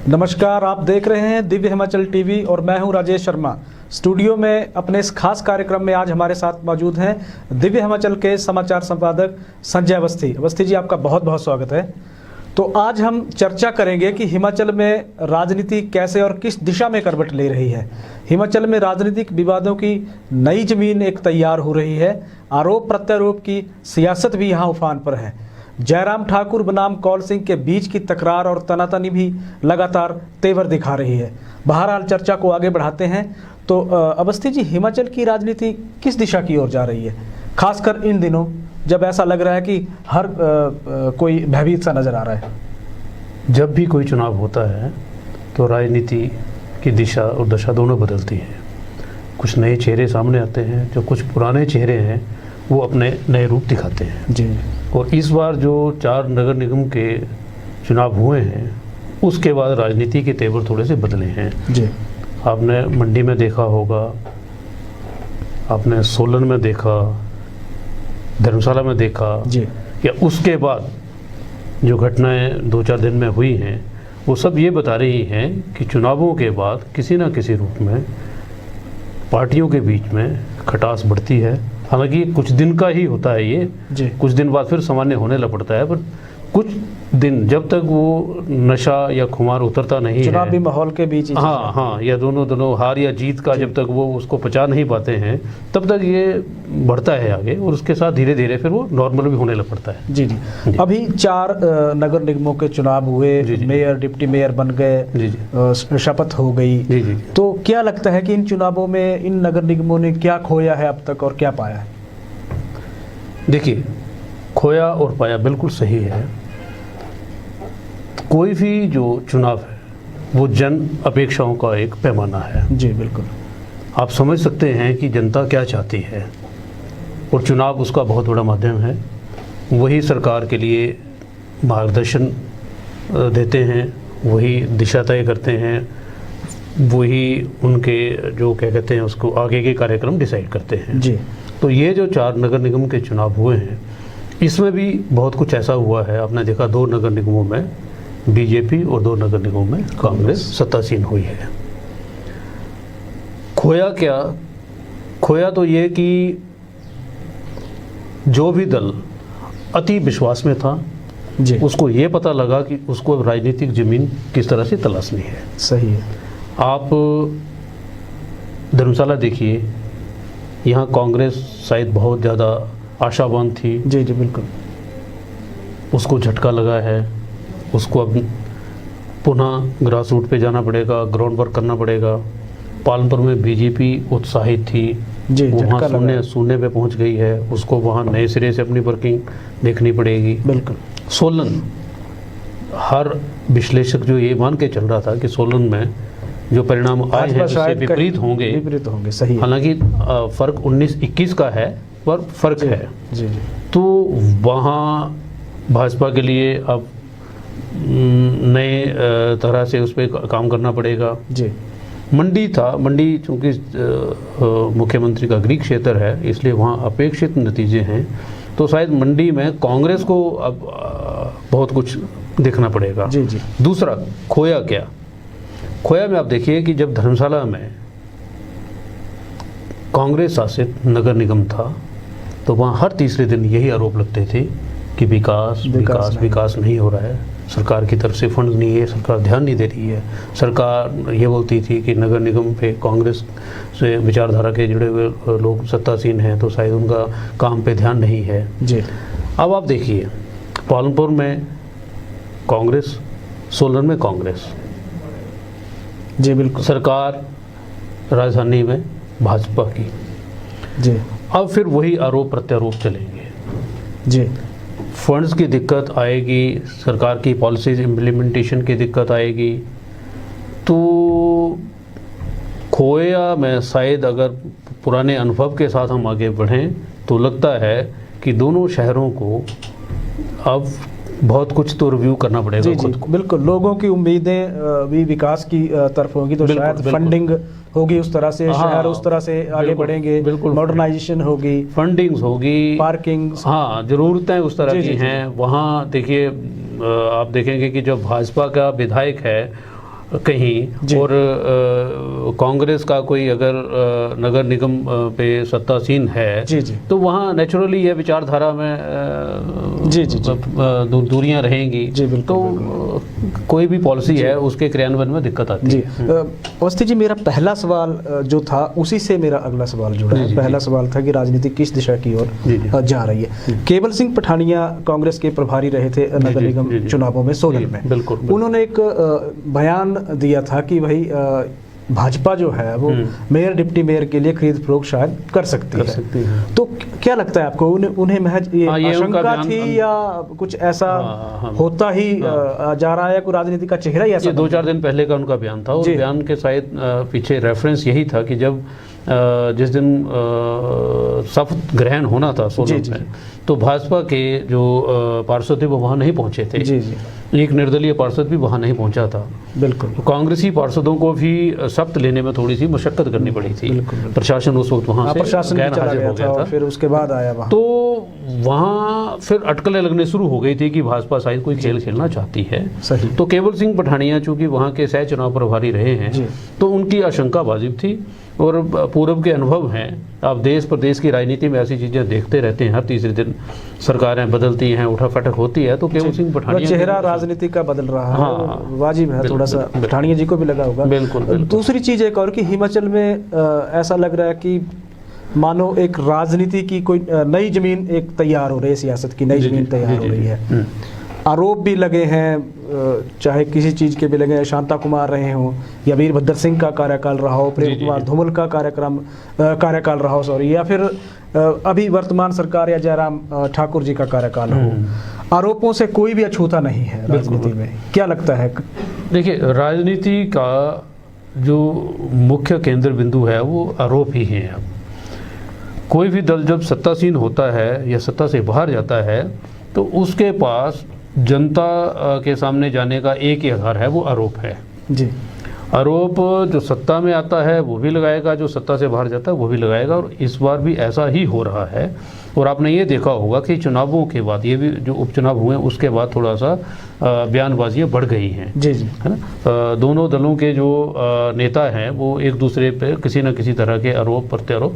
नमस्कार, आप देख रहे हैं दिव्य हिमाचल टीवी और मैं हूं राजेश शर्मा। स्टूडियो में अपने इस खास कार्यक्रम में आज हमारे साथ मौजूद हैं दिव्य हिमाचल के समाचार संपादक संजय अवस्थी। अवस्थी जी, आपका बहुत बहुत स्वागत है। तो आज हम चर्चा करेंगे कि हिमाचल में राजनीति कैसे और किस दिशा में करवट ले रही है। हिमाचल में राजनीतिक विवादों की नई जमीन एक तैयार हो रही है। आरोप प्रत्यारोप की सियासत भी यहाँ उफान पर है। जयराम ठाकुर बनाम कौल सिंह के बीच की तकरार और तनातनी भी लगातार तेवर दिखा रही है। बहरहाल चर्चा को आगे बढ़ाते हैं। तो अवस्थी जी, हिमाचल की राजनीति किस दिशा की ओर जा रही है, खासकर इन दिनों जब ऐसा लग रहा है कि हर कोई भयभीत सा नजर आ रहा है? जब भी कोई चुनाव होता है तो राजनीति की दिशा और दशा दोनों बदलती है। कुछ नए चेहरे सामने आते हैं, जो कुछ पुराने चेहरे हैं वो अपने नए रूप दिखाते हैं जी। और इस बार जो 4 नगर निगम के चुनाव हुए हैं उसके बाद राजनीति के तेवर थोड़े से बदले हैं जी। आपने मंडी में देखा होगा, आपने सोलन में देखा, धर्मशाला में देखा जी। या उसके बाद जो घटनाएं 2-4 दिन में हुई हैं वो सब ये बता रही हैं कि चुनावों के बाद किसी न किसी रूप में पार्टियों के बीच में खटास बढ़ती है। हालांकि कुछ दिन का ही होता है ये जी। कुछ दिन बाद फिर सामान्य होने लग पड़ता है, पर कुछ दिन जब तक वो नशा या खुमार उतरता नहीं है, चुनावी माहौल के बीच हाँ, या दोनों हार या जीत का जब तक वो उसको पचा नहीं पाते हैं तब तक ये बढ़ता है आगे और उसके साथ धीरे धीरे फिर वो नॉर्मल भी होने लग पड़ता है। जी जी। अभी 4 नगर निगमों के चुनाव हुए, मेयर डिप्टी मेयर बन गए, शपथ हो गई। जी जी। तो क्या लगता है कि इन चुनावों में इन नगर निगमों ने क्या खोया है अब तक और क्या पाया है? देखिए, खोया और पाया बिल्कुल सही है। कोई भी जो चुनाव है वो जन अपेक्षाओं का एक पैमाना है। जी बिल्कुल। आप समझ सकते हैं कि जनता क्या चाहती है और चुनाव उसका बहुत बड़ा माध्यम है। वही सरकार के लिए मार्गदर्शन देते हैं, वही दिशा तय करते हैं, वही उनके जो क्या कहते हैं उसको आगे के कार्यक्रम डिसाइड करते हैं। जी। तो ये जो 4 नगर निगम के चुनाव हुए हैं इसमें भी बहुत कुछ ऐसा हुआ है। आपने देखा 2 नगर निगमों में बीजेपी और 2 नगर निगमों में कांग्रेस सत्तासीन हुई है। खोया क्या? खोया तो ये कि जो भी दल अति विश्वास में था जी, उसको ये पता लगा कि उसको राजनीतिक जमीन किस तरह से तलाशनी है। सही है। आप धर्मशाला देखिए, यहाँ कांग्रेस शायद बहुत ज़्यादा आशावान थी। जी जी बिल्कुल। उसको झटका लगा है, उसको अब पुनः ग्रास रूट पे जाना पड़ेगा, ग्राउंड वर्क करना पड़ेगा। पालमपुर में बीजेपी उत्साहित थी, जी, वहाँ शून्य पे पहुँच गई है, उसको वहाँ नए सिरे से अपनी वर्किंग देखनी पड़ेगी। बिल्कुल। सोलन, हर विश्लेषक जो ये मान के चल रहा था कि सोलन में जो परिणाम आए हैं उससे विपरीत होंगे। सही। हालांकि फर्क 19-21 का है पर फर्क है। जी जी। तो वहाँ भाजपा के लिए अब नए तरह से उस पर काम करना पड़ेगा। जी। मंडी था, मंडी चूँकि मुख्यमंत्री का गृह क्षेत्र है इसलिए वहाँ अपेक्षित नतीजे हैं, तो शायद मंडी में कांग्रेस को अब बहुत कुछ देखना पड़ेगा। जी जी। दूसरा, खोया क्या? खोया में आप देखिए कि जब धर्मशाला में कांग्रेस शासित नगर निगम था तो वहाँ हर तीसरे दिन यही आरोप लगते थे कि विकास नहीं हो रहा है, सरकार की तरफ से फंड नहीं है, सरकार ध्यान नहीं दे रही है। सरकार ये बोलती थी कि नगर निगम पे कांग्रेस से विचारधारा के जुड़े हुए लोग सत्तासीन हैं तो शायद उनका काम पे ध्यान नहीं है। जी। अब आप देखिए, पालमपुर में कांग्रेस, सोलन में कांग्रेस, जी बिल्कुल, सरकार राजधानी में भाजपा की। जी। अब फिर वही आरोप प्रत्यारोप चलेंगे। जी। फंड्स की दिक्कत आएगी, सरकार की पॉलिसीज इम्प्लीमेंटेशन की दिक्कत आएगी। तो खोया में शायद अगर पुराने अनुभव के साथ हम आगे बढ़ें तो लगता है कि दोनों शहरों को अब बहुत कुछ तो रिव्यू करना पड़ेगा। जी जी बिल्कुल। लोगों की उम्मीदें भी विकास की तरफ होंगी तो शायद फंडिंग होगी उस तरह से, शहर उस तरह से आगे बढ़ेंगे। बिल्कुल। मॉडर्नाइजेशन होगी, फंडिंग्स होगी, पार्किंग, हाँ, ज़रूरतें उस तरह की हैं। वहाँ देखिए, आप देखेंगे कि जो भाजपा का विधायक है कहीं और कांग्रेस का कोई अगर नगर निगम पे सत्तासीन है जी जी तो वहाँ नेचुरली ये विचारधारा में जी जी जी दूरियां रहेंगी। जी बिल्कुल, तो बिल्कुल। कोई भी पॉलिसी है उसके क्रियान्वयन में दिक्कत आती जी है। अवस्थी जी, मेरा पहला सवाल जो था उसी से मेरा अगला सवाल जुड़ा है। पहला सवाल था कि राजनीति किस दिशा की ओर जा रही है। केवल सिंह पठानिया कांग्रेस के प्रभारी रहे थे नगर निगम चुनावों में सोलन में। बिल्कुल। उन्होंने एक बयान दिया था कि भाई भाजपा जो है वो मेयर डिप्टी मेयर के लिए खरीद फरोख्त शायद कर सकती है। तो क्या लगता है आपको, उन्हें महज ये आशंका थी या कुछ ऐसा होता ही जा रहा है, कोई राजनीति का चेहरा ही ऐसा? 2-4 दिन पहले का उनका बयान था और बयान के शायद पीछे रेफरेंस यही था कि जब जिस दिन शपथ ग्रहण होना था सोलन में, तो भाजपा के जो पार्षद थे वो वहाँ नहीं पहुँचे थे। जी जी। एक निर्दलीय पार्षद भी वहाँ नहीं पहुँचा था। बिल्कुल। कांग्रेसी पार्षदों को भी शपथ लेने में थोड़ी सी मशक्कत करनी पड़ी थी। बिल्कुल। प्रशासन उस वक्त वहाँ से गैर हाजिर हो गया था, फिर उसके बाद आया वहाँ। तो वहाँ फिर अटकलें लगने शुरू हो गई थी कि भाजपा शायद कोई खेल खेलना चाहती है। सही। तो केवल सिंह पठानिया चूंकि वहाँ के सह चुनाव प्रभारी रहे हैं, तो उनकी आशंका वाजिब थी और पूर्व के अनुभव हैं। आप देश प्रदेश की राजनीति में ऐसी चीज़ें देखते रहते हैं, हर तीसरे दिन सरकारें बदलती हैं, उठाफटक होती है। तो केवल सिंह पठानिया चेहरा राजनीति का बदल रहा है, वाजिब है थोड़ा सा, पठानिया जी को भी लगा होगा। बिल्कुल। दूसरी चीज़ एक और कि हिमाचल में ऐसा लग रहा है कि मानो एक राजनीति की कोई नई जमीन एक तैयार हो रही है, सियासत की नई जमीन तैयार हो रही है। आरोप भी लगे हैं, चाहे किसी चीज़ के भी लगे हैं, शांता कुमार रहे हों या वीरभद्र सिंह का कार्यकाल रहा हो, प्रेम कुमार धूमल का कार्यकाल रहा हो, सॉरी, या फिर अभी वर्तमान सरकार या जयराम ठाकुर जी का कार्यकाल हो। आरोपों से कोई भी अछूता नहीं है राजनीति में। क्या लगता है? देखिए, राजनीति का जो मुख्य केंद्र बिंदु है वो आरोप ही है। अब कोई भी दल जब सत्तासीन होता है या सत्ता से बाहर जाता है तो उसके पास जनता के सामने जाने का एक ही आधार है, वो आरोप है। जी। आरोप जो सत्ता में आता है वो भी लगाएगा, जो सत्ता से बाहर जाता है वो भी लगाएगा, और इस बार भी ऐसा ही हो रहा है। और आपने ये देखा होगा कि चुनावों के बाद, ये भी जो उपचुनाव हुए उसके बाद थोड़ा सा बयानबाजियाँ बढ़ गई हैं। जी जी। है ना। दोनों दलों के जो नेता हैं वो एक दूसरे पे किसी न किसी तरह के आरोप प्रत्यारोप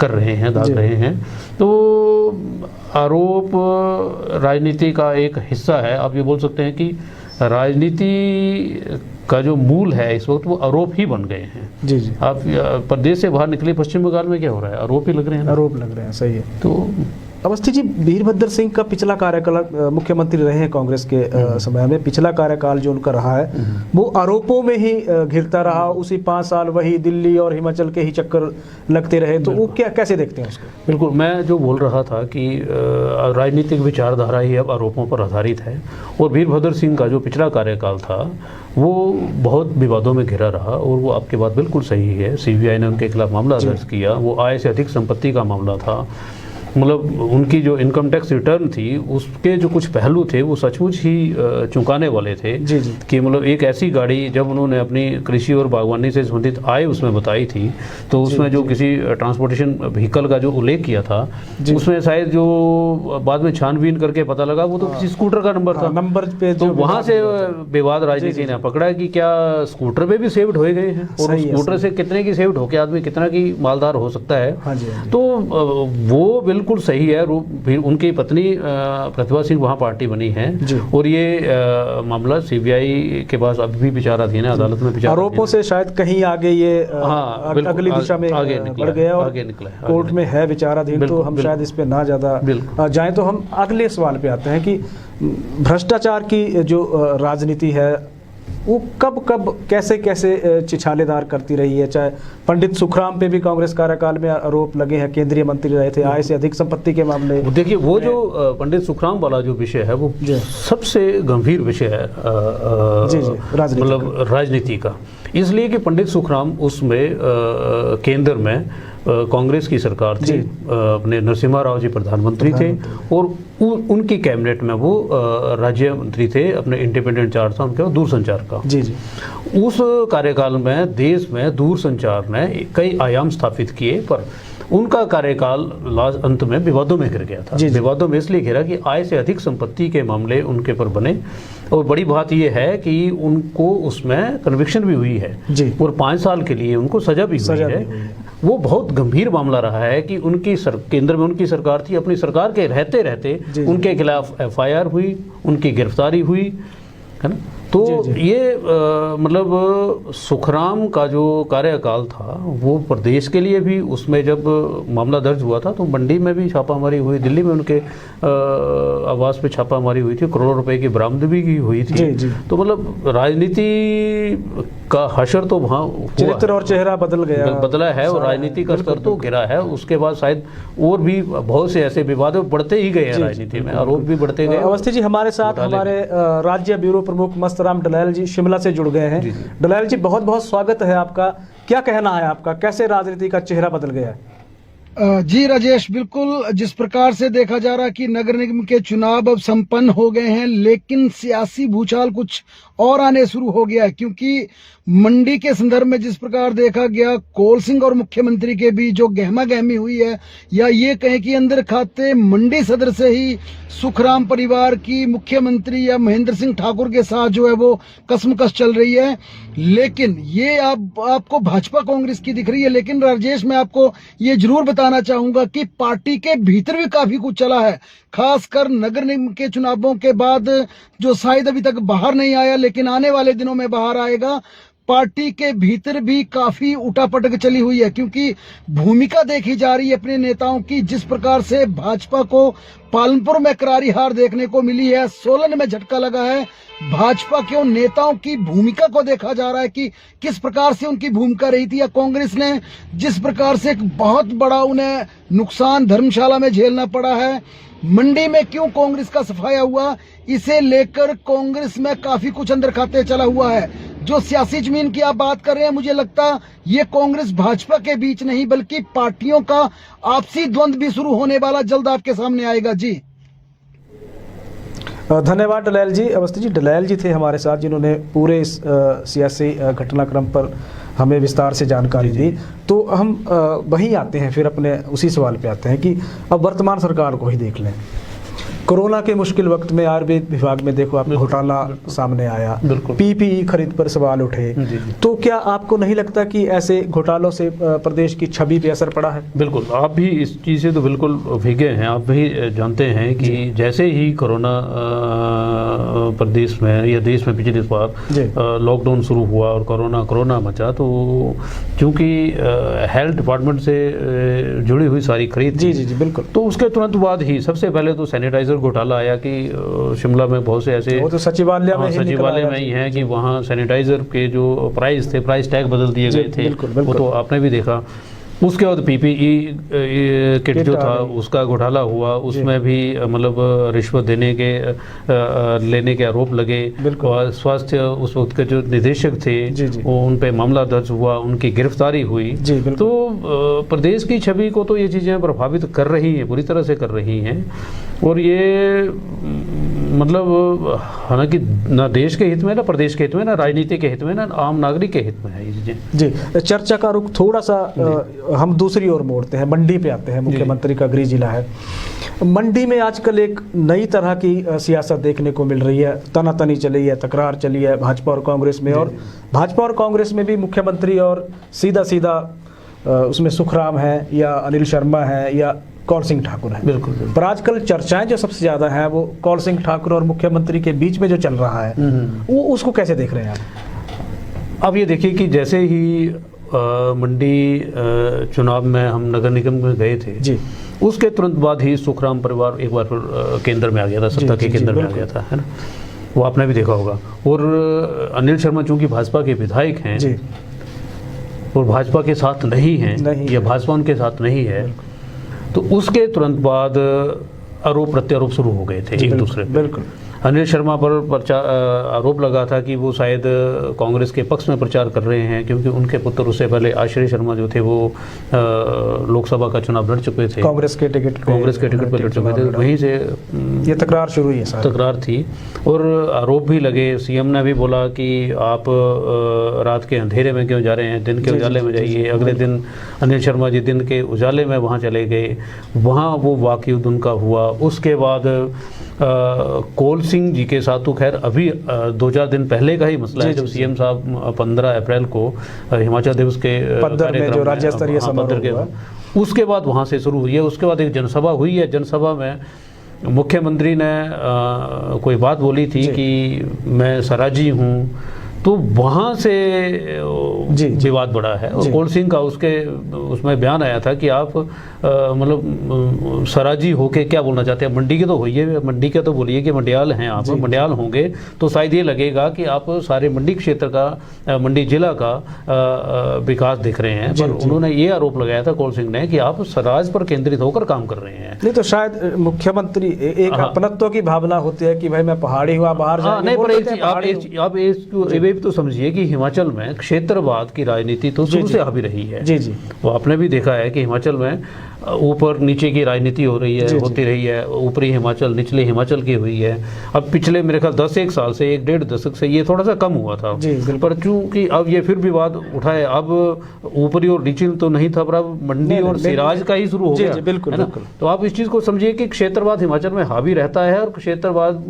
कर रहे हैं, दाग रहे हैं। तो आरोप राजनीति का एक हिस्सा है। आप ये बोल सकते हैं कि राजनीति का जो मूल है इस वक्त वो आरोप ही बन गए हैं। जी जी। आप प्रदेश से बाहर निकले, पश्चिम बंगाल में क्या हो रहा है? आरोप ही लग रहे हैं। आरोप लग रहे हैं, सही है। तो अवस्थी जी, वीरभद्र सिंह का पिछला कार्यकाल, मुख्यमंत्री रहे हैं कांग्रेस के समय में, पिछला कार्यकाल जो उनका रहा है वो आरोपों में ही घिरता रहा। उसी 5 साल वही दिल्ली और हिमाचल के ही चक्कर लगते रहे। तो वो कैसे देखते हैं उसको? बिल्कुल, मैं जो बोल रहा था कि राजनीतिक विचारधारा ही अब आरोपों पर आधारित है। और वीरभद्र सिंह का जो पिछला कार्यकाल था वो बहुत विवादों में घिरा रहा, और वो आपकी बात बिल्कुल सही है। सीबीआई ने उनके खिलाफ मामला दर्ज किया। वो आय से अधिक संपत्ति का मामला था। मतलब उनकी जो इनकम टैक्स रिटर्न थी उसके जो कुछ पहलू थे वो सचमुच ही चुकाने वाले थे। जी जी। कि मतलब एक ऐसी गाड़ी, जब उन्होंने अपनी कृषि और बागवानी से संबंधित आय उसमें बताई थी, तो उसमें जो किसी ट्रांसपोर्टेशन व्हीकल का जो उल्लेख किया था उसमें शायद जो बाद में छानबीन करके पता लगा वो तो किसी स्कूटर का नंबर था। नंबर पे तो वहाँ से विवाद राजनीति ने पकड़ा कि क्या स्कूटर पे भी सेव्ड हो गए हैं, और स्कूटर से कितने की सेव्ड होकर आदमी कितना की मालदार हो सकता है। तो वो बिल्कुल सही है। उनकी पत्नी प्रतिभा सिंह वहाँ पार्टी बनी है, और ये मामला सीबीआई के पास अभी भी विचाराधीन है, अदालत में विचाराधीन। आरोपों से शायद कहीं आगे ये अगली दिशा में बढ़ गया और कोर्ट में है विचाराधीन। तो हम शायद इस पे ना ज़्यादा जाएं। तो हम अगले सवाल पे आते हैं कि भ्रष्टाचार की जो राजनीति है वो कब कब कैसे कैसे छिछालेदार करती रही है। चाहे पंडित सुखराम पे भी कांग्रेस कार्यकाल में आरोप लगे हैं, केंद्रीय मंत्री रहे थे, आय से अधिक संपत्ति के मामले। देखिए, वो जो पंडित सुखराम वाला जो विषय है वो सबसे गंभीर विषय है मतलब राजनीति का। इसलिए कि पंडित सुखराम उसमें केंद्र में कांग्रेस की सरकार थी, अपने नरसिम्हा राव जी प्रधानमंत्री थे, और उनकी कैबिनेट में वो राज्य मंत्री थे, अपने इंडिपेंडेंट चार्ज था उनके दूरसंचार का। जी जी। उस कार्यकाल में देश में दूरसंचार ने कई आयाम स्थापित किए, पर उनका कार्यकाल लास्ट अंत में विवादों में घिर गया था। विवादों में इसलिए घिरा कि आय से अधिक संपत्ति के मामले उनके पर बने, और बड़ी बात यह है कि उनको उसमें कन्विक्शन भी हुई है और 5 साल के लिए उनको सजा भी हुई है। वो बहुत गंभीर मामला रहा है कि उनकी केंद्र में उनकी सरकार थी, अपनी सरकार के रहते रहते उनके खिलाफ FIR हुई, उनकी गिरफ्तारी हुई, है ना। तो ये मतलब सुखराम का जो कार्यकाल था वो प्रदेश के लिए भी, उसमें जब मामला दर्ज हुआ था तो मंडी में भी छापामारी हुई, दिल्ली में उनके आवास पे छापामारी हुई थी, करोड़ों रुपए की बरामदगी की हुई थी। तो मतलब राजनीति का हशर तो वहाँ चरित्र और चेहरा बदला है और राजनीति का स्तर तो गिरा है। उसके बाद शायद और भी बहुत से ऐसे विवाद बढ़ते ही गए हैं, राजनीति में आरोप भी बढ़ते गए। अवस्थी जी हमारे साथ हमारे राज्य ब्यूरो प्रमुख मस्तराम डलैल जी शिमला से जुड़ गए हैं। डलैल जी बहुत बहुत स्वागत है आपका, क्या कहना है आपका, कैसे राजनीति का चेहरा बदल गया है? जी राजेश, बिल्कुल जिस प्रकार से देखा जा रहा है कि नगर निगम के चुनाव अब संपन्न हो गए हैं, लेकिन सियासी भूचाल कुछ और आने शुरू हो गया है, क्योंकि मंडी के संदर्भ में जिस प्रकार देखा गया कौल सिंह और मुख्यमंत्री के बीच जो गहमा गहमी हुई है, या ये कहें कि अंदर खाते मंडी सदर से ही सुखराम परिवार की मुख्यमंत्री या महेंद्र सिंह ठाकुर के साथ जो है वो कसमकस चल रही है। लेकिन ये आपको भाजपा कांग्रेस की दिख रही है, लेकिन राजेश मैं आपको ये जरूर बताना चाहूंगा कि पार्टी के भीतर भी काफी कुछ चला है, खासकर नगर निगम के चुनावों के बाद, जो शायद अभी तक बाहर नहीं आया लेकिन आने वाले दिनों में बाहर आएगा। पार्टी के भीतर भी काफी उठापटक चली हुई है, क्योंकि भूमिका देखी जा रही है अपने नेताओं की, जिस प्रकार से भाजपा को पालनपुर में करारी हार देखने को मिली है, सोलन में झटका लगा है। भाजपा के उन नेताओं की भूमिका को देखा जा रहा है कि किस प्रकार से उनकी भूमिका रही थी, या कांग्रेस ने जिस प्रकार से एक बहुत बड़ा उन्हें नुकसान धर्मशाला में झेलना पड़ा है। मंडी में क्यों कांग्रेस का सफाया हुआ, इसे लेकर कांग्रेस में काफी कुछ अंदर खाते चला हुआ है। जो सियासी जमीन की आप बात कर रहे हैं, मुझे लगता ये कांग्रेस भाजपा के बीच नहीं बल्कि पार्टियों का आपसी द्वंद्व भी शुरू होने वाला जल्द आपके सामने आएगा। जी धन्यवाद डलैल जी। अवस्थी जी डलैल जी थे हमारे साथ, जिन्होंने पूरे इस सियासी घटनाक्रम पर हमें विस्तार से जानकारी दी। तो हम वहीं आते हैं, फिर अपने उसी सवाल पे आते हैं कि अब वर्तमान सरकार को ही देख लें। कोरोना के मुश्किल वक्त में आयुर्वेद विभाग में देखो आप घोटाला सामने आया, PPE खरीद पर सवाल उठे, तो क्या आपको नहीं लगता कि ऐसे घोटालों से प्रदेश की छवि पे असर पड़ा है? बिल्कुल, आप भी इस चीज़ से तो बिल्कुल भीगे हैं। आप भी जानते हैं कि जैसे ही कोरोना प्रदेश में या देश में पिछले बार लॉकडाउन शुरू हुआ और कोरोना मचा, तो चूँकि हेल्थ डिपार्टमेंट से जुड़ी हुई सारी खरीद जी बिल्कुल, तो उसके तुरंत बाद ही सबसे पहले तो सैनिटाइजर घोटाला आया कि शिमला में बहुत से ऐसे, वो तो सचिवालय में ही है कि वहाँ सैनिटाइजर के जो प्राइस थे, प्राइस टैग बदल दिए गए थे। वो तो आपने भी देखा। उसके बाद PPE किट जो था उसका घोटाला हुआ, उसमें भी मतलब रिश्वत लेने के आरोप लगे, और स्वास्थ्य उस वक्त के जो निदेशक थे वो उन पे मामला दर्ज हुआ, उनकी गिरफ्तारी हुई। तो प्रदेश की छवि को तो ये चीज़ें प्रभावित कर रही हैं, पूरी तरह से कर रही हैं। और ये मतलब हालांकि ना देश के हित में, ना प्रदेश के हित में, ना राजनीति के हित में, ना आम नागरिक के हित में है ये चीज़ें। जी, चर्चा का रुख थोड़ा सा हम दूसरी ओर मोड़ते हैं, मंडी पे आते हैं। मुख्यमंत्री का गृह जिला है मंडी में। आजकल एक नई तरह की सियासत देखने को मिल रही है, तनातनी चली है, तकरार चली है भाजपा और कांग्रेस में, और भाजपा और कांग्रेस में भी मुख्यमंत्री और सीधा उसमें सुखराम है या अनिल शर्मा है या कौल सिंह ठाकुर है। बिल्कुल। पर आजकल चर्चाएं जो सबसे ज्यादा है वो कौल सिंह ठाकुर और मुख्यमंत्री के बीच में जो चल रहा है, वो उसको कैसे देख रहे हैं आप? अब ये देखिए कि जैसे ही मंडी चुनाव में हम नगर निगम में गए थे जी, उसके तुरंत बाद ही सुखराम परिवार एक बार फिर केंद्र में आ गया था, सत्ता के केंद्र में आ गया था, है ना। वो आपने भी देखा होगा। और अनिल शर्मा चूंकि भाजपा के विधायक हैं जी, और भाजपा के साथ नहीं हैं या भाजपा उनके साथ नहीं है, तो उसके तुरंत बाद आरोप प्रत्यारोप शुरू हो गए थे एक दूसरे पे। बिल्कुल। अनिल शर्मा पर आरोप लगा था कि वो शायद कांग्रेस के पक्ष में प्रचार कर रहे हैं, क्योंकि उनके पुत्र उससे पहले आश्रय शर्मा जो थे वो लोकसभा का चुनाव लड़ चुके थे, कांग्रेस के टिकट पे लड़ चुके थे। वहीं से ये तकरार शुरू हुई है सर। तकरार थी और आरोप भी लगे। सीएम ने भी बोला कि आप रात के अंधेरे में क्यों जा रहे हैं, दिन के उजाले में जाइए। अगले दिन अनिल शर्मा जी दिन के उजाले में वहाँ चले गए, वहाँ वो वाकयुद्ध उनका हुआ। उसके बाद कौल सिंह जी के साथ तो खैर अभी 2-4 दिन पहले का ही मसला है, जब सीएम साहब 15 अप्रैल को हिमाचल दिवस के पद्दर में जो राज्य स्तरीय समारोह हुआ, उसके बाद वहाँ से शुरू हुई है। उसके बाद एक जनसभा हुई है, जनसभा में मुख्यमंत्री ने कोई बात बोली थी कि मैं सराजी हूँ, तो वहाँ से विवाद बढ़ा है। और कौल सिंह का उसमें बयान आया था कि आप मतलब सराजी होके क्या बोलना चाहते हैं, मंडी के तो होइए, मंडी के तो बोलिए कि मंडियाल हैं आप, मंडियाल होंगे तो शायद ये लगेगा कि आप सारे मंडी क्षेत्र का, मंडी जिला का विकास देख रहे हैं। पर उन्होंने ये आरोप लगाया था कौल सिंह ने कि आप स्वराज पर केंद्रित होकर काम कर रहे हैं। नहीं तो शायद मुख्यमंत्री एक अपनत्व की भावना होती है कि भाई मैं पहाड़ी हुआ बाहर नहीं, पर आप ये भी तो समझिए कि हिमाचल में क्षेत्रवाद की राजनीति तो शुरू से हावी रही है। जी जी, वो आपने भी देखा है कि हिमाचल में ऊपर नीचे की राजनीति हो रही है, होती रही है। ऊपरी हिमाचल, निचले हिमाचल की हुई है। अब पिछले मेरे ख्याल 10-1 साल से, 1-1.5 दशक से ये थोड़ा सा कम हुआ था, पर चूंकि अब ये फिर विवाद उठाए, अब ऊपरी और नीचे तो नहीं था, पर अब मंडी और सिराज का ही शुरू हो गया, बिल्कुल, है ना। तो आप इस चीज़ को समझिए कि क्षेत्रवाद हिमाचल में हावी रहता है, और क्षेत्रवाद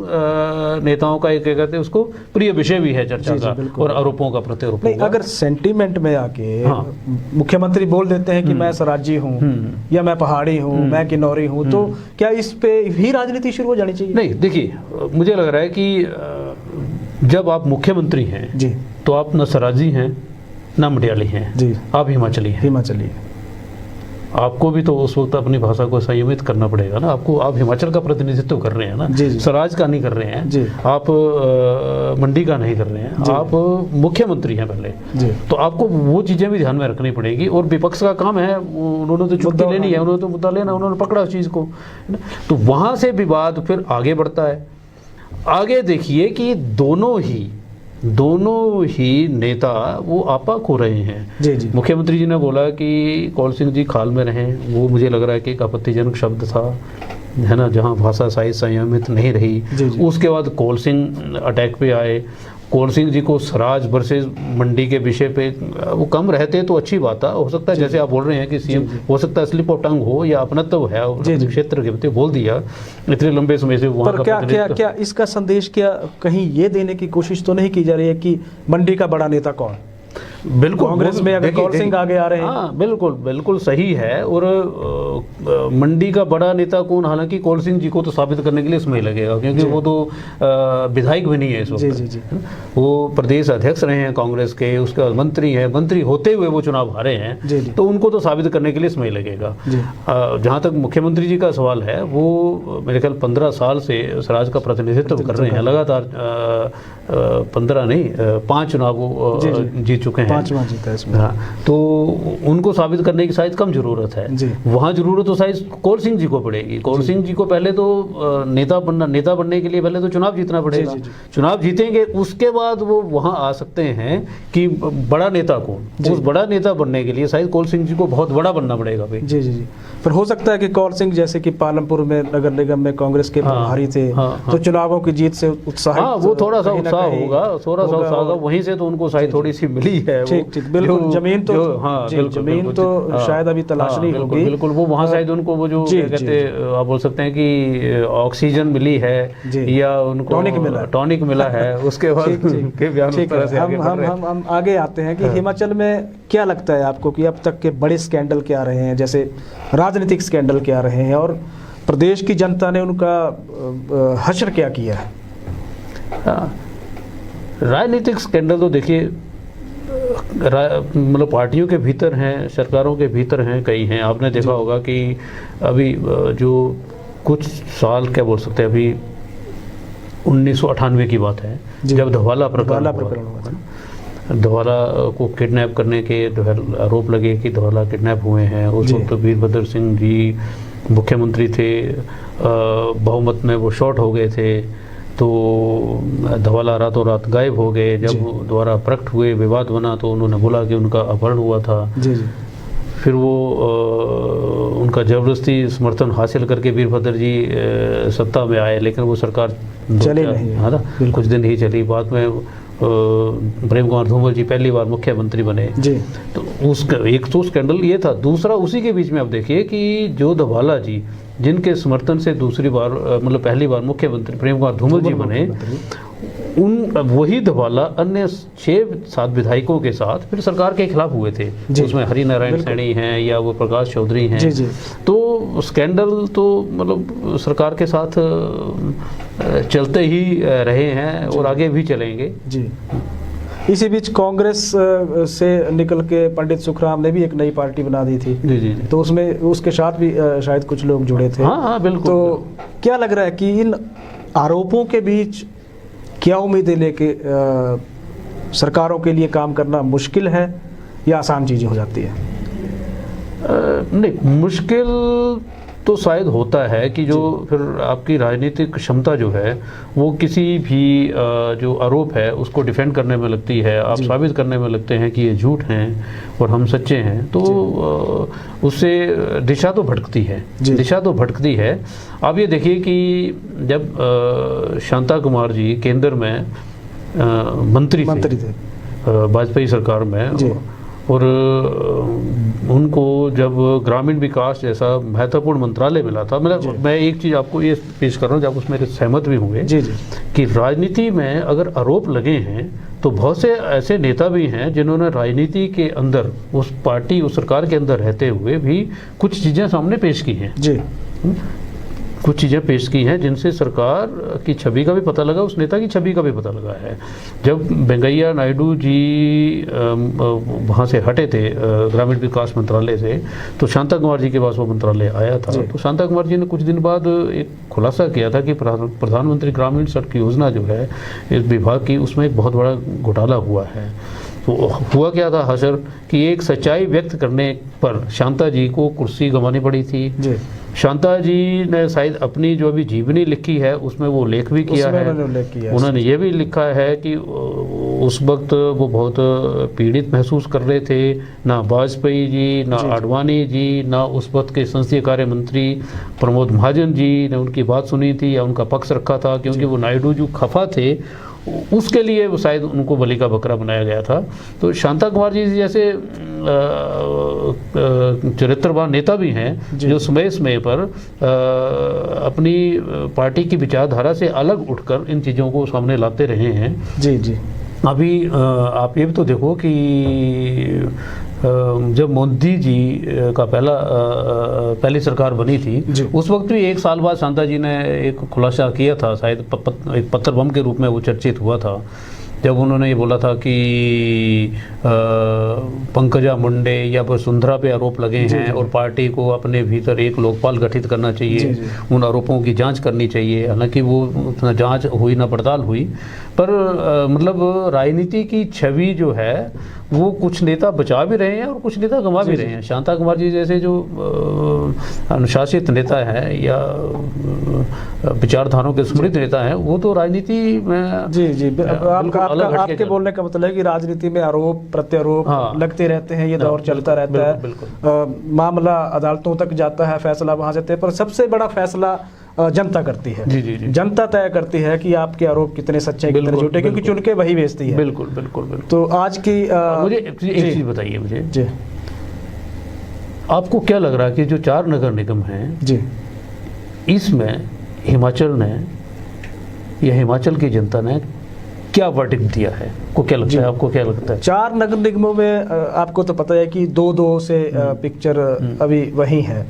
नेताओं का एक कहते हैं उसको प्रिय विषय भी है चर्चा का, और आरोपों का प्रत्यारोप। अगर सेंटीमेंट में आके मुख्यमंत्री बोल देते हैं कि मैं स्वराजी हूँ या मैं पहाड़ी हूँ, मैं किन्नौरी हूँ, तो क्या इस पे भी राजनीति शुरू हो जानी चाहिए? नहीं, देखिए मुझे लग रहा है कि जब आप मुख्यमंत्री हैं जी, तो आप न सराजी हैं न मडियाली हैं जी, आप हिमाचली हैं। आपको भी तो उस वक्त अपनी भाषा को संयमित करना पड़ेगा ना। आप हिमाचल का प्रतिनिधित्व कर रहे हैं ना, स्वराज का नहीं कर रहे हैं, आप मंडी का नहीं कर रहे हैं, आप मुख्यमंत्री हैं पहले, तो आपको वो चीज़ें भी ध्यान में रखनी पड़ेगी। और विपक्ष का काम है, उन्होंने तो छुट्टी लेनी है, उन्होंने तो मुद्दा लेना, उन्होंने पकड़ा उस चीज़ को, तो वहाँ से विवाद फिर आगे बढ़ता है। आगे देखिए कि दोनों ही नेता वो आपा खो रहे हैं। मुख्यमंत्री जी ने बोला कि कौल सिंह जी खाल में रहें, वो मुझे लग रहा है कि एक आपत्तिजनक शब्द था, है ना, जहाँ भाषा शायद संयमित नहीं रही। उसके बाद कौल सिंह अटैक पे आए। कौल सिंह जी को स्वराज वर्सेस मंडी के विषय पे वो कम रहते तो अच्छी बात है। हो सकता है जैसे आप बोल रहे हैं कि सीएम हो सकता है स्लिप ऑफ टंग हो या अपनत्व है, क्षेत्र के प्रति बोल दिया इतने लंबे समय से वहाँ का। क्या इसका संदेश क्या कहीं ये देने की कोशिश तो नहीं की जा रही है कि मंडी का बड़ा नेता कौन? बिल्कुल, कांग्रेस में अगर कौल सिंह आगे आ रहे हैं, हाँ बिल्कुल सही है। और मंडी का बड़ा नेता कौन, हालांकि कौल सिंह जी को तो साबित करने के लिए समय लगेगा, क्योंकि वो तो विधायक भी नहीं है इस वक्त। वो प्रदेश अध्यक्ष रहे हैं कांग्रेस के, उसके बाद मंत्री हैं, मंत्री होते हुए वो चुनाव हारे हैं, तो उनको तो साबित करने के लिए समय लगेगा। जहाँ तक मुख्यमंत्री जी का सवाल है, वो मेरे ख्याल 15 साल से स्वराज का प्रतिनिधित्व कर रहे हैं लगातार, 15 नहीं 5 चुनाव जीत चुके हैं, 5वां जीता है इसमें। हाँ, तो उनको साबित करने की शायद कम जरूरत है। वहाँ जरूरत तो शायद कौल सिंह जी को पड़ेगी। कौल सिंह जी को पहले तो नेता बनने के लिए पहले तो चुनाव जीतना पड़ेगा। चुनाव जीतेंगे उसके बाद वो वहाँ आ सकते हैं कि बड़ा नेता कौन। उस बड़ा नेता बनने के लिए शायद कौल सिंह जी को बहुत बड़ा बनना पड़ेगा भाई। जी। पर हो सकता है कि कौल सिंह जैसे कि पालमपुर में नगर निगम में कांग्रेस के प्रभारी थे, तो चुनावों की जीत से उत्साहित, वो थोड़ा सा उत्साह होगा, वहीं से तो उनको शायद थोड़ी सी मिली है। ठीक, बिल्कुल। जमीन तो शायद अभी तलाशनी होगी। बिल्कुल, वो वहाँ शायद उनको वो जो कहते आप बोल सकते हैं कि ऑक्सीजन मिली है या उनको टॉनिक मिला है, उसके बाद हम आगे आते हैं कि हिमाचल में क्या लगता है आपको कि अब तक के बड़े स्कैंडल क्या रहे हैं, जैसे राजनीतिक स्कैंडल क्या रहे हैं, और प्रदेश की जनता ने उनका हश्र क्या किया है? राजनीतिक स्कैंडल तो देखिए मतलब पार्टियों के भीतर हैं, सरकारों के भीतर हैं, कई हैं। आपने देखा होगा कि अभी जो कुछ साल क्या बोल सकते हैं, अभी 1998 की बात है, जब धवाला प्रकरण हुआ, धवाला को किडनैप करने के जो है आरोप लगे कि धवाला किडनैप हुए हैं। उस वक्त वीरभद्र सिंह जी मुख्यमंत्री थे, बहुमत में वो शॉर्ट हो गए थे, तो धवाला रातों रात गायब हो गए। जब दोबारा प्रकट हुए, विवाद बना, तो उन्होंने बोला कि उनका अपहरण हुआ था। जी जी। फिर वो उनका ज़बरदस्ती समर्थन हासिल करके वीरभद्र जी सत्ता में आए, लेकिन वो सरकार चली नहीं, है ना, कुछ दिन ही चली। बाद में प्रेम कुमार धूमल जी पहली बार मुख्यमंत्री बने जी। तो उसका एक तो स्कैंडल ये था। दूसरा, उसी के बीच में आप देखिए कि जो धवाला जी जिनके समर्थन से दूसरी बार मतलब पहली बार मुख्यमंत्री प्रेम कुमार धूमल जी बने, उन वही धवाला अन्य 6-7 विधायकों के साथ फिर सरकार के खिलाफ हुए थे। उसमें हरिनारायण सैनी हैं या वो प्रकाश चौधरी हैं। जी जी। तो स्कैंडल तो मतलब सरकार के साथ चलते ही रहे हैं और आगे भी चलेंगे। जी। इसी बीच कांग्रेस से निकल के पंडित सुखराम ने भी एक नई पार्टी बना दी थी। जी जी। तो उसमें उसके साथ भी शायद कुछ लोग जुड़े थे। हाँ बिल्कुल। तो क्या लग रहा है कि इन आरोपों के बीच क्या उम्मीदें लेके सरकारों के लिए काम करना मुश्किल है या आसान चीज़ें हो जाती है? नहीं, मुश्किल तो शायद होता है कि जो फिर आपकी राजनीतिक क्षमता जो है वो किसी भी जो आरोप है उसको डिफेंड करने में लगती है। आप साबित करने में लगते हैं कि ये झूठ हैं और हम सच्चे हैं, तो उससे दिशा तो भटकती है। दिशा तो भटकती है। आप ये देखिए कि जब शांता कुमार जी केंद्र में मंत्री थे वाजपेयी सरकार में, और उनको जब ग्रामीण विकास जैसा महत्वपूर्ण मंत्रालय मिला था, मैं एक चीज़ आपको ये पेश कर रहा हूँ, जब उसमें सहमत भी होंगे कि राजनीति में अगर आरोप लगे हैं तो बहुत से ऐसे नेता भी हैं जिन्होंने राजनीति के अंदर उस पार्टी उस सरकार के अंदर रहते हुए भी कुछ चीज़ें सामने पेश की हैं जी। कुछ चीज़ें पेश की हैं जिनसे सरकार की छवि का भी पता लगा, उस नेता की छवि का भी पता लगा है। जब वेंकैया नायडू जी वहाँ से हटे थे ग्रामीण विकास मंत्रालय से, तो शांता कुमार जी के पास वो मंत्रालय आया था। तो शांता कुमार जी ने कुछ दिन बाद एक खुलासा किया था कि प्रधानमंत्री ग्रामीण सड़क योजना जो है इस विभाग की, उसमें एक बहुत बड़ा घोटाला हुआ है। तो हुआ क्या था हशर कि एक सच्चाई व्यक्त करने पर शांता जी को कुर्सी गंवानी पड़ी थी जी। शांता जी ने शायद अपनी जो अभी जीवनी लिखी है उसमें वो लेख भी किया है। उन्होंने ये भी लिखा है कि उस वक्त वो बहुत पीड़ित महसूस कर रहे थे। ना वाजपेयी जी, ना आडवाणी जी, ना उस वक्त के संसदीय कार्य मंत्री प्रमोद महाजन जी ने उनकी बात सुनी थी या उनका पक्ष रखा था, क्योंकि वो नायडू जो खफा थे उसके लिए वो शायद उनको बलि का बकरा बनाया गया था। तो शांता कुमार जी जैसे चरित्रवान नेता भी हैं जो समय समय पर अपनी पार्टी की विचारधारा से अलग उठकर इन चीज़ों को सामने लाते रहे हैं जी जी। अभी आप ये भी तो देखो कि जब मोदी जी का पहली सरकार बनी थी उस वक्त भी 1 साल बाद शांता जी ने एक खुलासा किया था, शायद एक पत्थर बम के रूप में वो चर्चित हुआ था, जब उन्होंने ये बोला था कि पंकजा मुंडे या वसुंधरा पे आरोप लगे हैं और पार्टी को अपने भीतर एक लोकपाल गठित करना चाहिए, उन आरोपों की जांच करनी चाहिए। हालांकि वो उतना जांच हुई ना पड़ताल हुई, पर मतलब राजनीति की छवि जो है वो कुछ नेता बचा भी रहे हैं और कुछ नेता गंवा भी रहे हैं। शांता कुमार जी जैसे जो अनुशासित नेता हैं या विचारधाराओं के समृद्ध नेता हैं, वो तो राजनीति में जी जी आपके बोलने का मतलब है कि राजनीति में आरोप प्रत्यारोप लगते रहते हैं, ये दौर चलता रहता है। मामला अदालतों तक जाता है, फैसला वहां से, पर सबसे बड़ा फैसला जनता करती है। जी जी जी। जनता तय करती है कि आपके आरोप कितने सच्चे हैं कितने झूठे, क्योंकि चुन के वही भेजती है। बिल्कुल बिल्कुल बिल्कुल। तो आज की मुझे एक चीज बताइए मुझे जी, आपको क्या लग रहा है कि जो 4 नगर निगम हैं जी, इसमें हिमाचल ने या हिमाचल की जनता ने क्या वर्डिक्ट दिया है? को क्या लगता है, आपको क्या लगता है? 4 नगर निगमों में आपको तो पता है कि 2-2 से पिक्चर अभी वही है।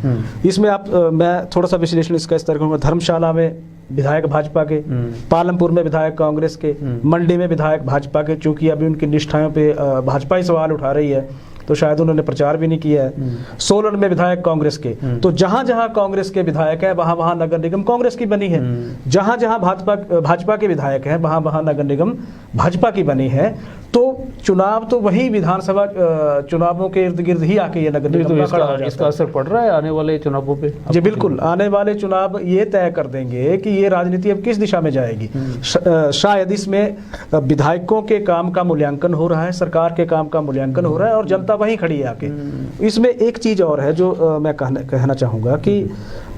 इसमें मैं थोड़ा सा विश्लेषण इसका इस तरह करूँगा। धर्मशाला में विधायक भाजपा के, पालमपुर में विधायक कांग्रेस के, मंडी में विधायक भाजपा के, चूंकि अभी उनकी निष्ठाओं पे भाजपा ही सवाल उठा रही है तो शायद उन्होंने प्रचार भी नहीं किया है। सोलन में विधायक कांग्रेस के, तो जहां जहां कांग्रेस के विधायक है वहां वहां नगर निगम कांग्रेस की बनी है। जहां जहां भाजपा के विधायक हैं वहां वहां नगर निगम भाजपा की बनी है। तो चुनाव तो वही विधानसभा चुनावों के इर्द गिर्द ही आके ये नगर नहीं निगम तो का खड़ा हो इसका जाता इसका है। असर पड़ रहा है आने वाले चुनावों पे? जी बिल्कुल, आने वाले चुनाव ये तय कर देंगे कि ये राजनीति अब किस दिशा में जाएगी। शायद इसमें विधायकों के काम का मूल्यांकन हो रहा है, सरकार के काम का मूल्यांकन हो रहा है और जनता वहीं खड़ी है आके। इसमें एक चीज और है जो मैं कहना चाहूँगा कि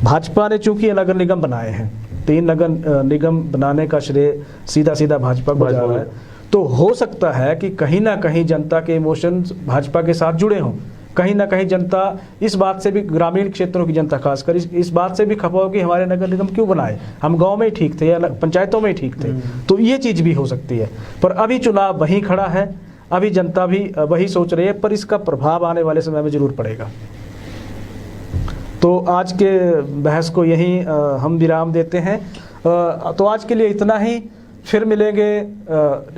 भाजपा ने चूंकि ये नगर निगम बनाए हैं, 3 नगर निगम बनाने का श्रेय सीधा सीधा भाजपा को जा रहा है, तो हो सकता है कि कहीं ना कहीं जनता के इमोशंस भाजपा के साथ जुड़े हों। कहीं ना कहीं जनता इस बात से भी, ग्रामीण क्षेत्रों की जनता खासकर इस बात से भी खफा हो कि हमारे नगर निगम क्यों बनाए, हम गांव में ही ठीक थे या पंचायतों में ही ठीक थे। तो ये चीज़ भी हो सकती है। पर अभी चुनाव वहीं खड़ा है, अभी जनता भी वही सोच रही है, पर इसका प्रभाव आने वाले समय में जरूर पड़ेगा। तो आज के बहस को यहीं हम विराम देते हैं। तो आज के लिए इतना ही, फिर मिलेंगे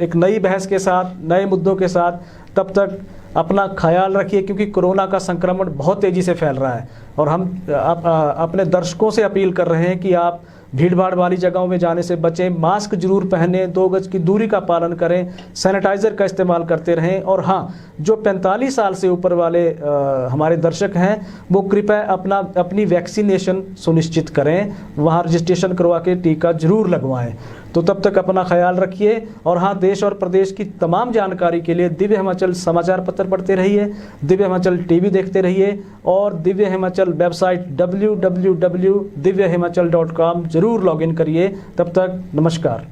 एक नई बहस के साथ, नए मुद्दों के साथ। तब तक अपना ख्याल रखिए, क्योंकि कोरोना का संक्रमण बहुत तेज़ी से फैल रहा है और हम अपने दर्शकों से अपील कर रहे हैं कि आप भीड़ भाड़ वाली जगहों में जाने से बचें, मास्क जरूर पहनें, 2 गज की दूरी का पालन करें, सैनिटाइज़र का इस्तेमाल करते रहें। और हाँ, जो 45 साल से ऊपर वाले हमारे दर्शक हैं वो कृपया अपनी वैक्सीनेशन सुनिश्चित करें, वहाँ रजिस्ट्रेशन करवा के टीका जरूर लगवाएं। तो तब तक अपना ख्याल रखिए। और हाँ, देश और प्रदेश की तमाम जानकारी के लिए दिव्य हिमाचल समाचार पत्र पढ़ते रहिए, दिव्य हिमाचल टीवी देखते रहिए और दिव्य हिमाचल वेबसाइट www.divyahimachal.com जरूर लॉगिन करिए। तब तक नमस्कार।